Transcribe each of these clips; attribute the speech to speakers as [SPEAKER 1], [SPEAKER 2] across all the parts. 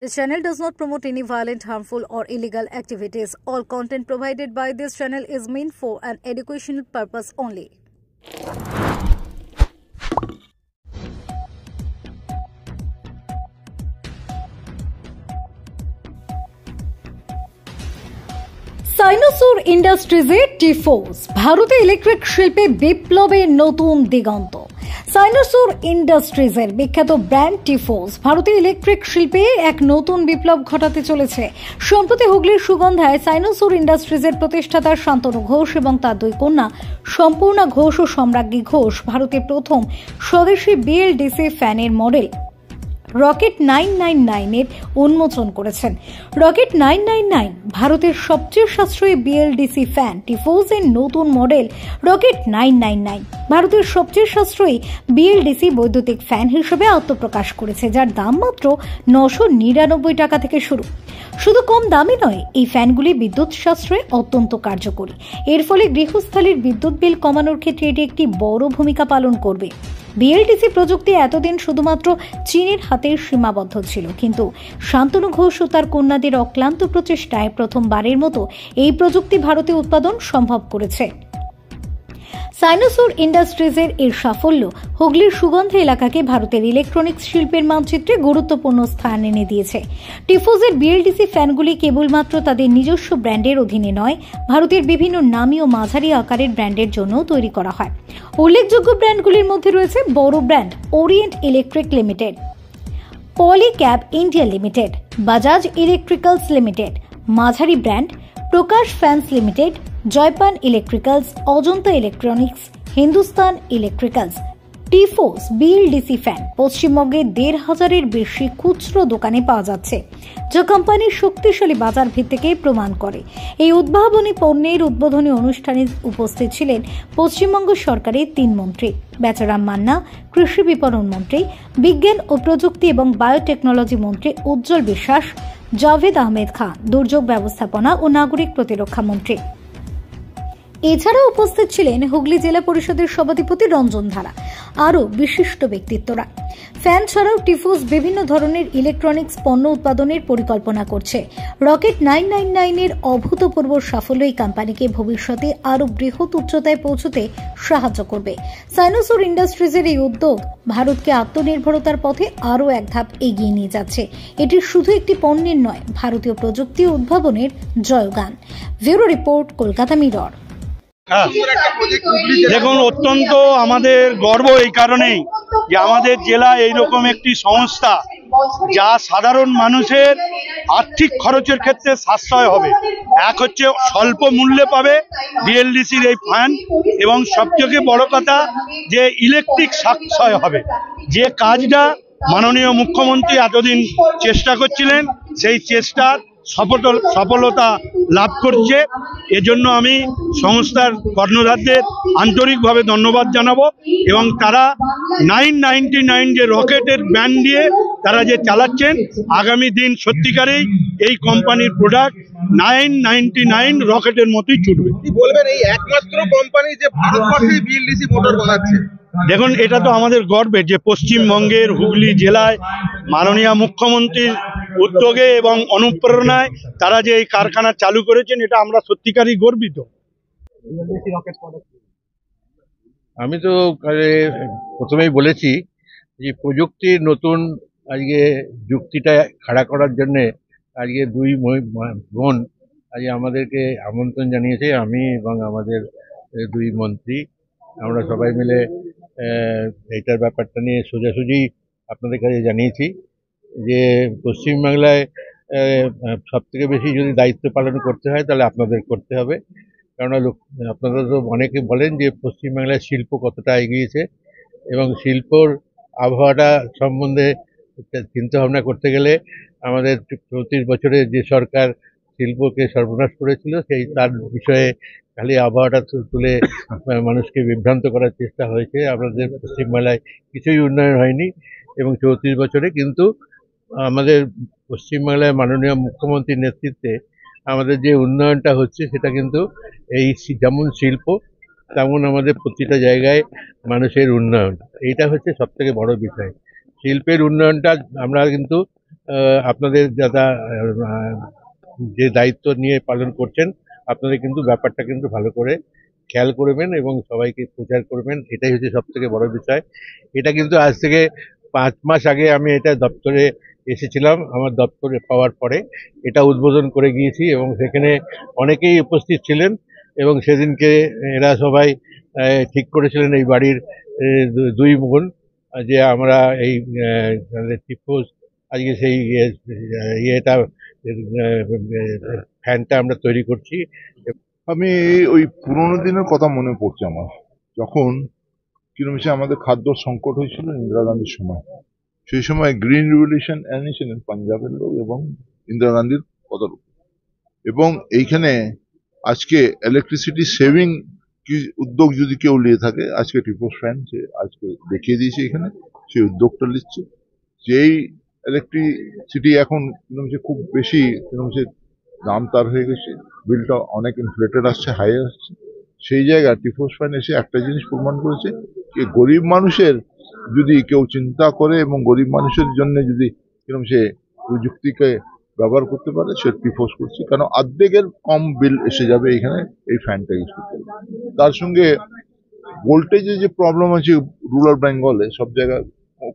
[SPEAKER 1] This channel does not promote any violent, harmful, or illegal activities. All content provided by this channel is meant for an educational purpose only. সাইনোসুর ইন্ডাস্ট্রিজে টিফোস ভারতে electric শিল্পে বিপ্লবের নতুন দিগন্ত। সাইনোসুর ইন্ডাস্ট্রিজের বিখ্যাত brand টিফোস ভারতে electric শিল্পে এক নতুন বিপ্লব ঘটাতে চলেছে। সম্প্রতি হুগলির সুগন্ধায় সাইনোসুর ইন্ডাস্ট্রিজের প্রতিষ্ঠাতা শান্তনু ঘোষ এবং তার দুই কন্যা সম্পূর্ণা ঘোষ ও সম্রাজ্ঞী ঘোষ ভারতের প্রথম স্বদেশী বিএলডিসি ফ্যানের মডেল রকেট 999 এর উন্মোচন করেছেন। রকেট 999 ভারতের সবচেয়ে সাশ্রয়ী বিএলডিসি ফ্যান টিফোস এর নতুন মডেল রকেট 999 ভারতের সবচেয়ে সাশ্রয়ী বিএলডিসি বৈদ্যুতিক ফ্যান হিসেবে আত্মপ্রকাশ করেছে, যার দাম মাত্র 999 টাকা থেকে শুরু। শুধু কম দামে নয়, এই ফ্যানগুলি বিদ্যুৎ সাশ্রয়ে অত্যন্ত কার্যকরী। এর ফলে গৃহস্থালির বিদ্যুৎ বিল কমানোর ক্ষেত্রে এটি একটি বড় ভূমিকা পালন করবে। বিএলডিসি প্রযুক্তি এতদিন শুধুমাত্র চীনের হাতে সীমাবদ্ধ ছিল, কিন্তু শান্তনু ঘোষ ও তার কন্যাদের অক্লান্ত প্রচেষ্টায় প্রথমবারের মতো এই প্রযুক্তি ভারতে উৎপাদন সম্ভব করেছে। সাইনোসুর ইন্ডাস্ট্রিজের এর সাফল্য হুগলির সুগন্ধা এলাকাকে ভারতের ইলেকট্রনিক্স শিল্পের মানচিত্রে গুরুত্বপূর্ণ স্থান এনে দিয়েছে। টিফোসের বিএলডিসি ফ্যানগুলি কেবলমাত্র তাদের নিজস্ব ব্র্যান্ডের অধীনে নয়, ভারতের বিভিন্ন নামী ও মাঝারি আকারের ব্র্যান্ডের জন্য তৈরি করা হয়। উল্লেখযোগ্য ব্র্যান্ডগুলির মধ্যে রয়েছে বড় brand Orient electric limited, Polycab India limited, Bajaj electricals limited, মাঝারি brand Prakash fans limited, Jaipan electricals, Ajanta electronics, Hindustan electricals. টিফোস বিএলডিসি ফ্যান পশ্চিমবঙ্গে 1,500-এর বেশি খুচরো দোকানে পাওয়া যাচ্ছে, যা কোম্পানির শক্তিশালী বাজার ভিত্তিকে প্রমাণ করে। এই উদ্ভাবনী পণ্যের উদ্বোধনী অনুষ্ঠানে উপস্থিত ছিলেন পশ্চিমবঙ্গ সরকারের 3 মন্ত্রী, বেচারাম মান্না কৃষি বিপণন মন্ত্রী, বিজ্ঞান ও প্রযুক্তি এবং বায়োটেকনোলজি মন্ত্রী উজ্জ্বল বিশ্বাস, জাভেদ আহমেদ খান দুর্যোগ ব্যবস্থাপনা ও নাগরিক প্রতিরক্ষা মন্ত্রী। এছাড়া উপস্থিত ছিলেন হুগলি জেলা পরিষদের সভাধিপতি রঞ্জন ধারা, আরও বিশিষ্ট ব্যক্তিত্বরা। ফ্যান ছাড়াও টিফোস বিভিন্ন ধরনের ইলেকট্রনিক্স পণ্য উৎপাদনের পরিকল্পনা করছে। রকেট 999 এর অভূতপূর্ব সাফল্য এই কোম্পানিকে ভবিষ্যতে আরও বৃহৎ উচ্চতায় পৌঁছতে সাহায্য করবে। সাইনোসুর ইন্ডাস্ট্রিজের এই উদ্যোগ ভারতকে আত্মনির্ভরতার পথে আরও এক ধাপ এগিয়ে নিয়ে যাচ্ছে। এটি শুধু একটি পণ্যের নয়, ভারতীয় প্রযুক্তি ও উদ্ভাবনের জয়গান। Bureau report, Kolkata mirror.
[SPEAKER 2] দেখুন, অত্যন্ত আমাদের গর্ব এই কারণেই যে আমাদের জেলা এইরকম একটি সংস্থা যা সাধারণ মানুষের আর্থিক খরচের ক্ষেত্রে সাশ্রয় হবে। এক হচ্ছে স্বল্প মূল্যে পাবে বিএলডিসির এই ফ্যান, এবং সবথেকে বড় কথা যে ইলেকট্রিক সাশ্রয় হবে। যে কাজটা মাননীয় মুখ্যমন্ত্রী এতদিন চেষ্টা করছিলেন, সেই চেষ্টার সফলতা লাভ করছে। এজন্য আমি সংস্থার কর্ণধারদের আন্তরিকভাবে ধন্যবাদ জানাবো, এবং তারা 999 যে রকেটের ব্যান্ড দিয়ে তারা যে চালাচ্ছেন, আগামী দিন সত্যিকারেই এই কোম্পানির প্রোডাক্ট 999 রকেটের মতোই ছুটবে।
[SPEAKER 3] কি বলবেন, এই একমাত্র কোম্পানি যে ভারতবর্ষে বিএলডিসি মোটর বানাচ্ছে?
[SPEAKER 2] দেখুন, এটা তো আমাদের গর্বের যে পশ্চিমবঙ্গের হুগলি জেলায় মাননীয় মুখ্যমন্ত্রীর উদ্যোগে এবং অনুপ্রেরণায় তারা যে এই কারখানা চালু করেছেন, এটা আমরা সত্যিকারই গর্বিত।
[SPEAKER 4] আমি তো প্রথমেই বলেছি যে প্রযুক্তির নতুন আজকে যুক্তিটা খাড়া করার জন্যে আজকে দুই বোন আজকে আমাদেরকে আমন্ত্রণ জানিয়েছে। আমি এবং আমাদের দুই মন্ত্রী আমরা সবাই মিলে এইটার ব্যাপারটা নিয়ে সোজাসুজি আপনাদের কাছে জানিয়েছি যে পশ্চিমবাংলায় সব থেকে বেশি যদি দায়িত্ব পালন করতে হয় তাহলে আপনাদের করতে হবে। কেননা আপনারা তো অনেকে বলেন যে পশ্চিমবাংলায় শিল্প কতটা এগিয়েছে, এবং শিল্পর আবহাওয়াটা সম্বন্ধে চিন্তা ভাবনা করতে গেলে আমাদের 34 বছরে যে সরকার শিল্পকে সর্বনাশ করেছিল, সেই তার বিষয়ে খালি আবহাওয়াটা তুলে মানুষকে বিভ্রান্ত করার চেষ্টা হয়েছে। আমাদের পশ্চিমবাংলায় কিছুই উন্নয়ন হয়নি, এবং 34 বছরে কিন্তু আমাদের পশ্চিমবাংলায় মাননীয় মুখ্যমন্ত্রীর নেতৃত্বে আমাদের যে উন্নয়নটা হচ্ছে সেটা কিন্তু এই যেমন শিল্প তেমন আমাদের প্রতিটা জায়গায় মানুষের উন্নয়ন, এইটা হচ্ছে সব থেকে বড় বিষয়। শিল্পের উন্নয়নটা আমরা কিন্তু আপনাদের যারা যে দায়িত্ব নিয়ে পালন করছেন, আপনাদের কিন্তু ব্যাপারটা কিন্তু ভালো করে খেয়াল করবেন এবং সবাইকে প্রচার করবেন, এটাই হচ্ছে সব থেকে বড় বিষয়। এটা কিন্তু আজ থেকে 5 মাস আগে আমি এটা দপ্তরে এসেছিলাম, আমার দপ্তরে পাওয়ার পরে এটা উদ্বোধন করে গিয়েছি এবং সেখানে অনেকেই উপস্থিত ছিলেন এবং সেদিনকে এরা সবাই ঠিক করেছিলেন এই বাড়ির দুই বোন যে আমরা এই টিপোস আজকে সেই ইয়েটা ফ্যানটা আমরা তৈরি করছি।
[SPEAKER 5] আমি ওই পুরোনো দিনের কথা মনে পড়ছে আমার, যখন কিরকম সে আমাদের খাদ্য সংকট হয়েছিল ইন্দিরা গান্ধীর সময়। সেই সময় গ্রিন রিভলিউশন এনেছিলেন পাঞ্জাবের লোক এবং ইন্দিরা গান্ধীর কথার উপর। এবং এইখানে আজকে ইলেকট্রিসিটি সেভিং কি উদ্যোগ যদি কেউ নিয়ে থাকে, আজকে টিপোস ফ্যান সে আজকে দেখিয়ে দিয়েছে এখানে, সেই উদ্যোগটা নিচ্ছে। যেই ইলেকট্রিসিটি এখন কিরকম সে খুব বেশি কিরকম সে দাম তার হয়ে গেছে, বিলটা অনেক ইনফ্লেটেড আসছে, হাই আসছে। সেই জায়গায় টিপোস ফ্যান এসে একটা জিনিস প্রমাণ করেছে যে গরিব মানুষের যদি কেউ চিন্তা করে এবং গরিব মানুষের জন্য যদি কিরকম সে প্রযুক্তিকে ব্যবহার করতে পারে, সে টিপোস করছে। কারণ অর্ধেকের কম বিল এসে যাবে এখানে এই ফ্যানটা ইউজ করতে। তার সঙ্গে ভোল্টেজের যে প্রবলেম আছে রুরাল বেঙ্গলে সব জায়গায়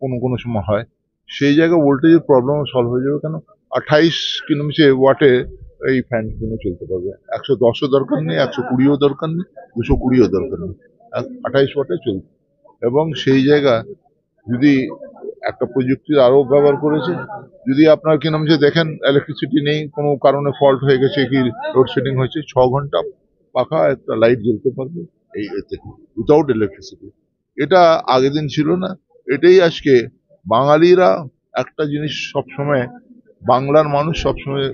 [SPEAKER 5] কোনো কোনো সময় হয়, সেই জায়গায় ভোল্টেজের প্রবলেম সলভ হয়ে যাবে। কেন 28 কিলোমিটার ওয়াটে এই ফ্যানগুলো চলতে পারবে। 110ও দরকার নেই, 120ও দরকার নেই, 220ও দরকার নেই, 28 ওয়াটে চলবে। এবং সেই জায়গা যদি একটা প্রযুক্তির আরো ব্যবহার করেছে, যদি আপনার কি নাম যে দেখেন ইলেকট্রিসিটি নেই, কোনো কারণে ফল্ট হয়ে গেছে কি লোডশেডিং হয়েছে, 6 ঘন্টা পাখা একটা লাইট জ্বলতে পারবে এই এতে উইদাউট ইলেকট্রিসিটি। এটা আগের দিন ছিল না। এটাই আজকে বাঙালিরা একটা জিনিস সবসময়, বাংলার মানুষ সবসময়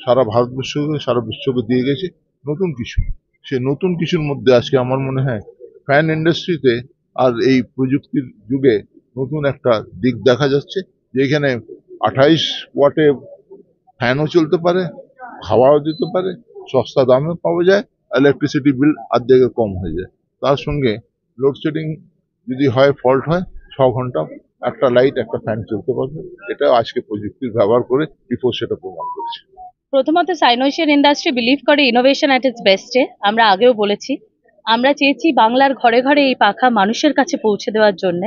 [SPEAKER 5] সারা ভারতবর্ষকে সারা বিশ্বকে দিয়ে গেছে নতুন কিছু। সে নতুন কিছুর মধ্যে আজকে আমার মনে হয় ফ্যান ইন্ডাস্ট্রিতে আর এই প্রযুক্তির যুগে নতুন একটা দিক দেখা যাচ্ছে, যেখানে 28 ওয়াটে ফ্যানও চলতে পারে, হাওয়াও দিতে পারে, সস্তা দামে পাওয়া যায়, ইলেকট্রিসিটি বিল অর্ধেকের কম হয়ে যায়। তার সঙ্গে লোডশেডিং যদি হয়, ফল্ট হয়, 6 ঘন্টা একটা লাইট একটা ফ্যান চলতে পারবে। এটা আজকে প্রযুক্তির ব্যবহার করে টিপোস সেটা প্রমাণ করছে।
[SPEAKER 6] প্রথমত সাইনোশিয়ান ইন্ডাস্ট্রি বিলিভ করে ইনোভেশন অ্যাট ইটস বেস্টে। আমরা আগেও বলেছি, আমরা চেয়েছি বাংলার ঘরে ঘরে এই পাখা মানুষের কাছে পৌঁছে দেওয়ার জন্য।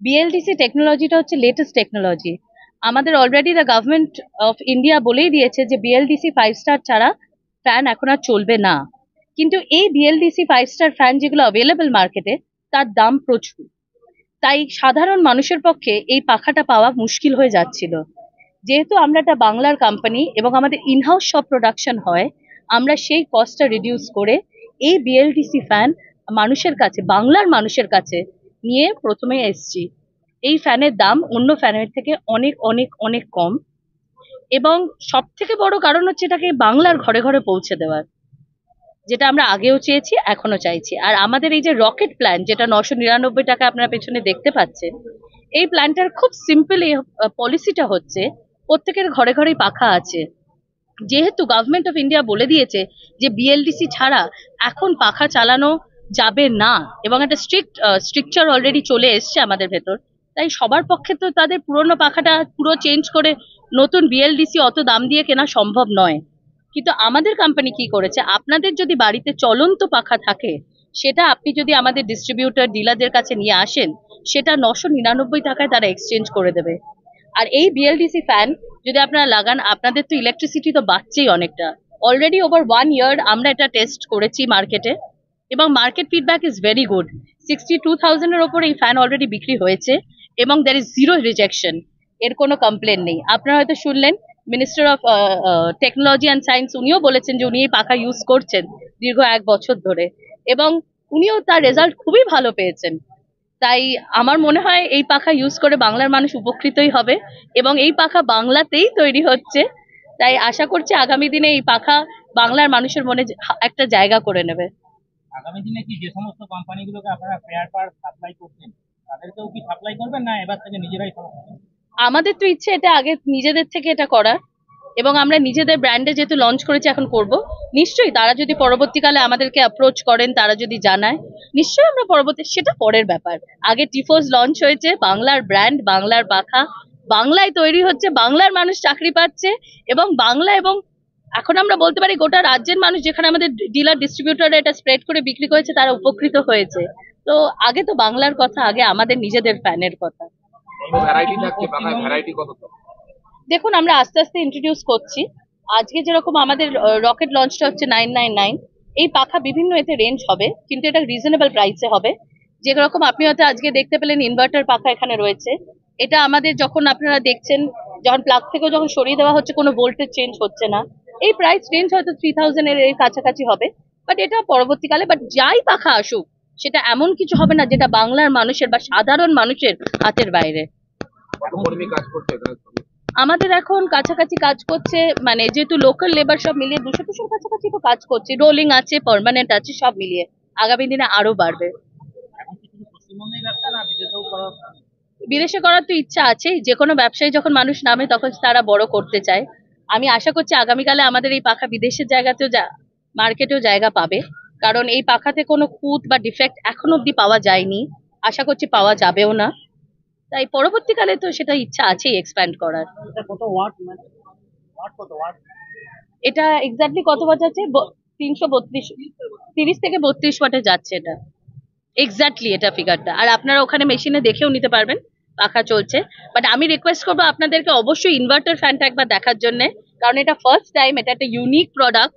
[SPEAKER 6] বিএলডিসি টেকনোলজিটা হচ্ছে লেটেস্ট টেকনোলজি। আমাদের already the government of India বলেই দিয়েছে যে বিএলডিসি 5 স্টার ছাড়া ফ্যান এখন আর চলবে না। কিন্তু এই বিএলডিসি 5 স্টার ফ্যান যেগুলো অ্যাভেলেবল মার্কেটে, তার দাম প্রচুর। তাই সাধারণ মানুষের পক্ষে এই পাখাটা পাওয়া মুশকিল হয়ে যাচ্ছিল। যেহেতু আমরা একটা বাংলার কোম্পানি এবং আমাদের ইনহাউস সব প্রোডাকশন হয়, আমরা সেই কস্টটা রিডিউস করে এই বিএলডিসি ফ্যান মানুষের কাছে, বাংলার মানুষের কাছে নিয়ে প্রথমে এসছি। এই ফ্যানের দাম অন্য ফ্যানের থেকে অনেক অনেক অনেক কম, এবং সব থেকে বড় কারণ হচ্ছে এটাকে বাংলার ঘরে ঘরে পৌঁছে দেওয়ার, যেটা আমরা আগেও চেয়েছি, এখনো চাইছি। আর আমাদের এই যে রকেট প্ল্যান, যেটা 999 টাকা আপনারা পেছনে দেখতে পাচ্ছেন, এই প্ল্যানটার খুব সিম্পল পলিসিটা হচ্ছে প্রত্যেকের ঘরে ঘরেই পাখা আছে। যেহেতু গভর্নমেন্ট অফ ইন্ডিয়া বলে দিয়েছে যে বিএলডিসি ছাড়া এখন পাখা চালানো যাবে না, এবং একটা স্ট্রিকচার অলরেডি চলে এসছে আমাদের ভেতর, তাই সবার পক্ষে তো তাদের পুরোনো পাখাটা পুরো চেঞ্জ করে নতুন বিএলডিসি অত দাম দিয়ে কেনা সম্ভব নয়। কিন্তু আমাদের কোম্পানি কি করেছে, আপনাদের যদি বাড়িতে চলন্ত পাখা থাকে, সেটা আপনি যদি আমাদের ডিস্ট্রিবিউটর ডিলারদের কাছে নিয়ে আসেন, সেটা 999 টাকায় তারা এক্সচেঞ্জ করে দেবে। আর এই বিএলডিসি ফ্যান যদি আপনারা লাগান, আপনাদের তো ইলেকট্রিসিটি তো বাঁচছেই অনেকটা। অলরেডি ওভার 1 ইয়ার আমরা এটা টেস্ট করেছি মার্কেটে, এবং market feedback is very good. 62,000-এর ওপর এই ফ্যান অলরেডি বিক্রি হয়েছে, এবং দ্যার ইজ জিরো রিজেকশন, এর কোনো কমপ্লেন নেই। আপনারা হয়তো শুনলেন minister of technology and science, উনিও বলেছেন যে উনি এই পাখা ইউজ করছেন দীর্ঘ 1 বছর ধরে, এবং উনিও তার রেজাল্ট খুবই ভালো পেয়েছেন। তাই আমার মনে হয় এই পাখা ইউজ করে বাংলার মানুষ উপকৃতই হবে, এবং এই পাখা বাংলাতেই তৈরি হচ্ছে। তাই আশা করছি আগামী দিনে এই পাখা বাংলার মানুষের মনে একটা জায়গা করে নেবে।
[SPEAKER 7] আগামী দিনে কি যে সমস্ত কোম্পানিগুলোকে আপনারা স্পেয়ার পার্ট সাপ্লাই করছেন, তাদেরকেও কি সাপ্লাই করবেন, না এবার থেকে নিজেরাই?
[SPEAKER 6] আমাদের তো ইচ্ছে এটা আগে নিজেদের থেকে এটা করার, এবং আমরা নিজেদের ব্র্যান্ডে যেহেতু লঞ্চ করেছি এখন করব। নিশ্চয়ই তারা যদি পরবর্তীকালে আমাদেরকে অ্যাপ্রোচ করেন, তারা যদি জানায়, নিশ্চয়ই আমরা পরবর্তী, সেটা পরের ব্যাপার। আগে টিফোস লঞ্চ হয়েছে, বাংলার ব্র্যান্ড, বাংলার পাখা, বাংলায় তৈরি হচ্ছে, বাংলার মানুষ চাকরি পাচ্ছে, এবং বাংলা এবং এখন আমরা বলতে পারি গোটা রাজ্যের মানুষ, যেখানে আমাদের ডিলার ডিস্ট্রিবিউটররা এটা স্প্রেড করে বিক্রি করেছে, তারা উপকৃত হয়েছে। তো আগে তো বাংলার কথা, আগে আমাদের নিজেদের ফ্যানের কথা। দেখুন, আমরা আস্তে আস্তে ইন্ট্রোডিউস করছি। আজকে যেরকম আমাদের রকেট লঞ্চটা হচ্ছে 999, এই পাখা বিভিন্ন এতে রেঞ্জ হবে, কিন্তু এটা রিজনেবল প্রাইসে হবে। যেরকম আপনি হয়তো আজকে দেখতে পেলেন ইনভার্টার পাখা এখানে রয়েছে, এটা আমাদের যখন আপনারা দেখছেন, যখন প্লাগ থেকে যখন সরিয়ে দেওয়া হচ্ছে, কোনো ভোল্টেজ চেঞ্জ হচ্ছে না, এই প্রাইস রেঞ্জ হয়তো 3000 এর কাছাকাছি হবে। বাট এটা পরবর্তীকালে, বাট যাই পাখা আসুক, সেটা এমন কিছু হবে না যেটা বাংলার মানুষের বা সাধারণ মানুষের হাতের বাইরে। আমাদের এখন কাছাকাছি কাজ করছে, মানে যেহেতু লোকাল লেবার সব মিলিয়ে 200 কাছাকাছি তো কাজ করছে, রোলিং আছে, পার্মানেন্ট আছে, সব মিলিয়ে আগামী দিনে আরো বাড়বে। বিদেশে করার তো ইচ্ছা আছে, যে কোনো ব্যবসায়ী যখন মানুষ নামে তখন তারা বড় করতে চায়। আমি আশা করছি আগামীকালে আমাদের এই পাখা বিদেশের জায়গাতেও মার্কেটেও জায়গা পাবে, কারণ এই পাখাতে কোনো খুঁত বা ডিফেক্ট এখন অব্দি পাওয়া যায়নি, আশা করছি পাওয়া যাবেও না। তাই পরবর্তীকালে তো সেটা ইচ্ছা আছেই এক্সপ্যান্ড করার। এটা এক্স্যাক্টলি কত ওয়াট আছে? 30 থেকে 32 ওয়াটে যাচ্ছে এটা, এক্স্যাক্টলি এটা ফিগারটা। আর আপনারা ওখানে মেশিনে দেখেও নিতে পারবেন, পাখা চলছে। বাট আমি রিকোয়েস্ট করবো আপনাদেরকে অবশ্যই ইনভার্টার ফ্যানটা একবার দেখার জন্য, কারণ এটা ফার্স্ট টাইম, এটা একটা ইউনিক প্রোডাক্ট।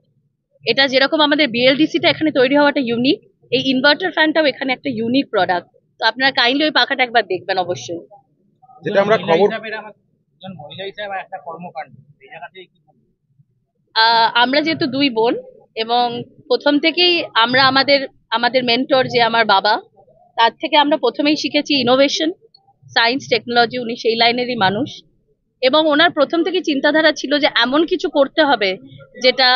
[SPEAKER 6] এটা যেরকম আমাদের বিএলডিসিটা এখানে তৈরি হওয়াটা ইউনিক, এই ইনভার্টার ফ্যানটাও এখানে একটা ইউনিক প্রোডাক্ট। তো আপনারা কাইন্ডলি ওই পাখাটা একবার দেখবেন অবশ্যই।
[SPEAKER 3] যেটা আমরা খবর,
[SPEAKER 6] আমরা যেহেতু 2 বোন, এবং প্রথম থেকেই আমরা আমাদের মেন্টর যে আমার বাবা, তার থেকে আমরা প্রথমেই শিখেছি ইনোভেশন, সায়েন্স, টেকনোলজি। উনি সেই লাইনেরই মানুষ, এবং ওনার প্রথম থেকে চিন্তাধারা ছিল যে এমন কিছু করতে হবে যেটা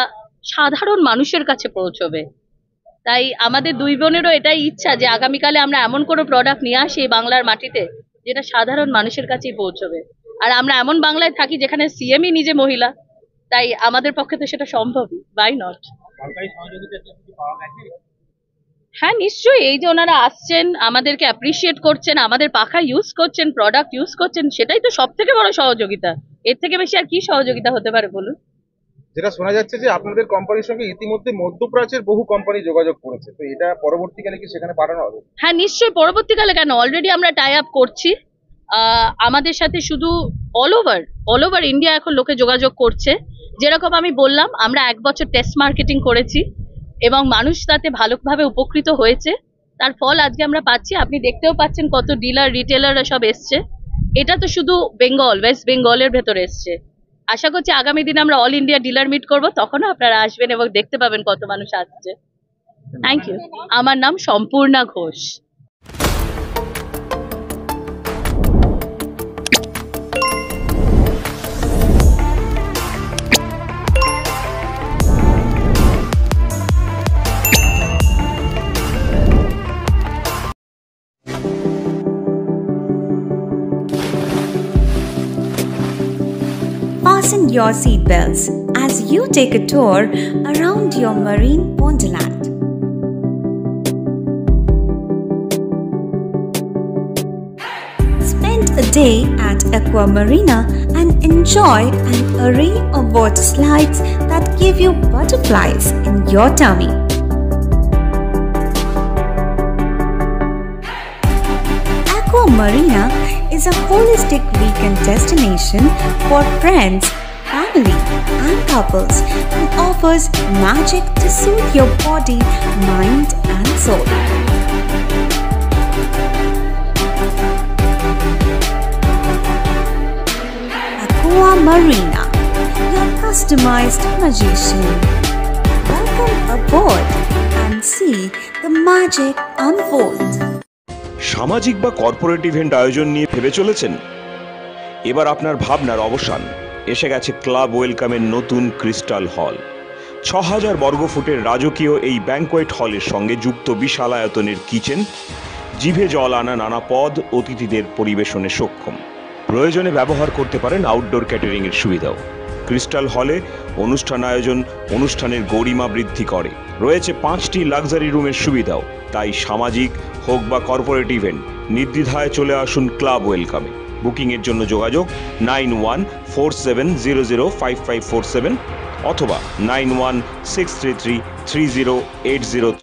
[SPEAKER 6] সাধারণ মানুষের কাছে পৌঁছবে। তাই আমাদের 2 বোনেরও এটাই ইচ্ছা যে আগামীকালে আমরা এমন কোনো প্রোডাক্ট নিয়ে আসি বাংলার মাটিতে যেটা সাধারণ মানুষের কাছেই পৌঁছবে। আর আমরা এমন বাংলায় থাকি যেখানে সিএমই নিজে মহিলা, তাই আমাদের পক্ষে তো সেটা সম্ভবই। Why not? হ্যাঁ, নিশ্চয়ই। এই যে ওনারা আসছেন, আমাদেরকে অ্যাপ্রিসিয়েট করছেন, আমাদের পাখা ইউজ করছেন, প্রোডাক্ট ইউজ করছেন, সেটাই তো সব থেকে বড় সহযোগিতা। এর থেকে বেশি আর কি সহযোগিতা হতে পারে বলুন?
[SPEAKER 3] যেটা শোনা যাচ্ছে যে আপনাদের কোম্পানির সঙ্গে ইতিমধ্যে মধ্যপ্রাচ্যের বহু কোম্পানি যোগাযোগ করেছে, তো এটা পরবর্তীকালে কি সেখানে পাঠানো হবে?
[SPEAKER 6] হ্যাঁ, নিশ্চয়ই। পরবর্তীকালে কেন, অলরেডি আমরা টাই আপ করছি। আমাদের সাথে শুধু অল ওভার ইন্ডিয়া এখন লোকে যোগাযোগ করছে। যেরকম আমি বললাম, আমরা 1 বছর টেস্ট মার্কেটিং করেছি এবং মানুষ তাতে ভালোভাবে উপকৃত হয়েছে। তার ফল আজকে আমরা পাচ্ছি। আপনি দেখতেও পাচ্ছেন কত ডিলার, রিটেলাররা সব এসছে। এটা তো শুধু বেঙ্গল, ওয়েস্ট বেঙ্গলের ভেতরে এসছে। আশা করছি আগামী দিনে আমরা অল ইন্ডিয়া ডিলার মিট করব, তখনও আপনারা আসবেন এবং দেখতে পাবেন কত মানুষ আসছে। Thank you. আমার নাম Sampurna Ghosh.
[SPEAKER 8] Fasten your seatbelts as you take a tour around your marine wonderland. Spend a day at Aqua Marina and enjoy an array of water slides that give you butterflies in your tummy. Aqua Marina is a holistic weekend destination for friends, family, and couples and offers magic to soothe your body, mind, and soul. Aqua Marina, your customized magician. Welcome aboard and see the magic unfold.
[SPEAKER 9] সামাজিক বা corporate event আয়োজন নিয়ে ভেবে চলেছেন? এবার আপনার ভাবনার অবসান। এসে গেছে ক্লাব ওয়েলকামের নতুন ক্রিস্টাল হল। 6000 বর্গফুটের রাজকীয় এই ব্যাংকোয়েট হলের সঙ্গে যুক্ত বিশাল আয়তনের কিচেন, জিভে জল আনা নানা পদ অতিথিদের পরিবেশনে সক্ষম। প্রয়োজনে ব্যবহার করতে পারেন আউটডোর ক্যাটারিংয়ের সুবিধাও। ক্রিস্টাল হলে অনুষ্ঠান আয়োজন অনুষ্ঠানের গরিমা বৃদ্ধি করে। রয়েছে 5টি লাক্সারি রুমের সুবিধাও। তাই সামাজিক হোক বা কর্পোরেট ইভেন্ট, নির্দ্বিধায় চলে আসুন ক্লাব ওয়েলকামে। বুকিংয়ের জন্য যোগাযোগ 9147005547 অথবা 9163333080